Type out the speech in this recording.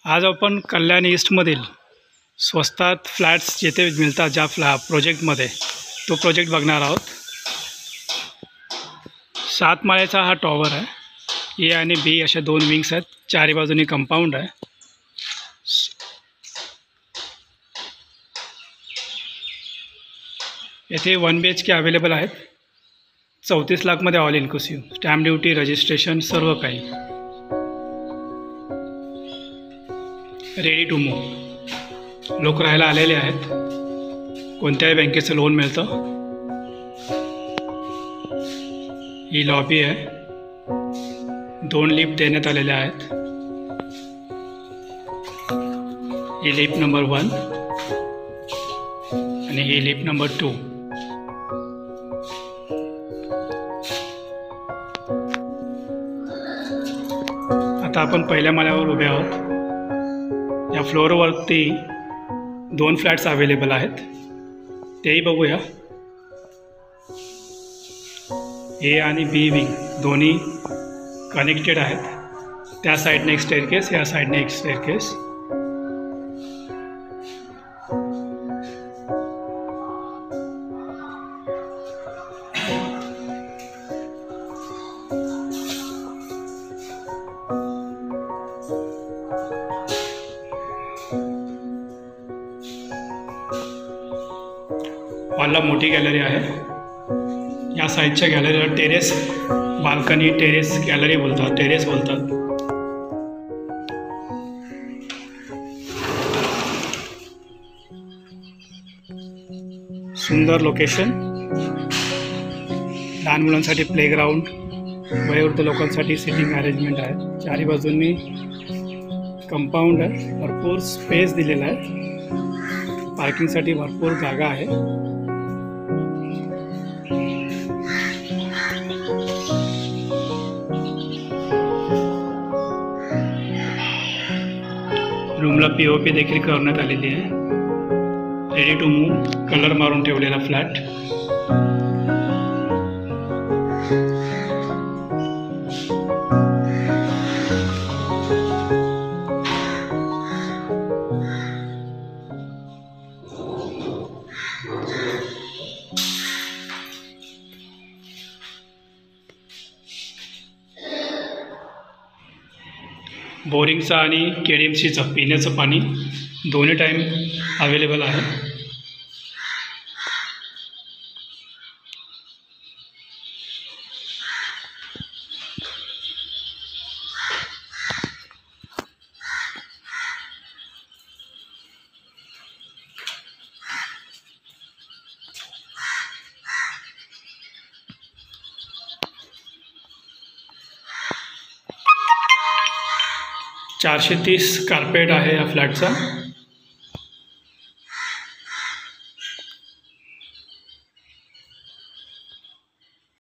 आज आपण कल्याण ईस्टमधील स्वस्तात फ्लॅट्स जेथे मिळतात ज्या प्रोजेक्टमध्ये तो प्रोजेक्ट बघणार आहोत। 7 माळ्याचा हा टॉवर आहे। ए आणि बी अशा 2 विंग्स आहेत। चारी बाजूनी कंपाऊंड आहे। येथे 1 BHK अवेलेबल आहेत। 34 लाखमध्ये all inclusive, stamp duty, registration सर्व काही। रेडी टू मूव, लोक राहायला आलेले आहेत। कोणत्याही बँकेचं लोन मिळतं। ही लॉबी आहे। 2 लिफ्ट देण्यात आलेल्या आहेत। ही लिफ्ट नंबर 1 आणि ही लिफ्ट नंबर 2। आता आपण पहिल्या माळ्यावर उभे आहोत। या फ्लोअरवरती 2 फ्लॅट्स अवेलेबल आहेत, तेही बघूया। ए आणि बी विंग दोन्ही कनेक्टेड आहेत। त्या साईडने एक स्टेअरकेस, या साईडने एक स्टेअरकेस। हॉलला मोठी गॅलरी आहे। या साईडच्या गॅलरीला टेरेस, बाल्कनी, टेरेस गॅलरी बोलतात, टेरेस बोलतात। सुंदर लोकेशन, लहान मुलांसाठी प्लेग्राऊंड, वयोवृद्ध लोकांसाठी सिटिंग अरेंजमेंट आहे। चारी बाजूंनी कंपाऊंड आहे, भरपूर स्पेस दिलेला आहे। पार्किंगसाठी भरपूर जागा आहे। रूमला POP देखील करण्यात आलेली आहे। रेडी टू मूव, कलर मारून ठेवलेला फ्लॅट। बोरिंगचं आणि KDMCचं पिण्याचं पाणी दोन्ही टाईम अवेलेबल आहे। $430 कार्पेट आहे या फ्लॅटचा।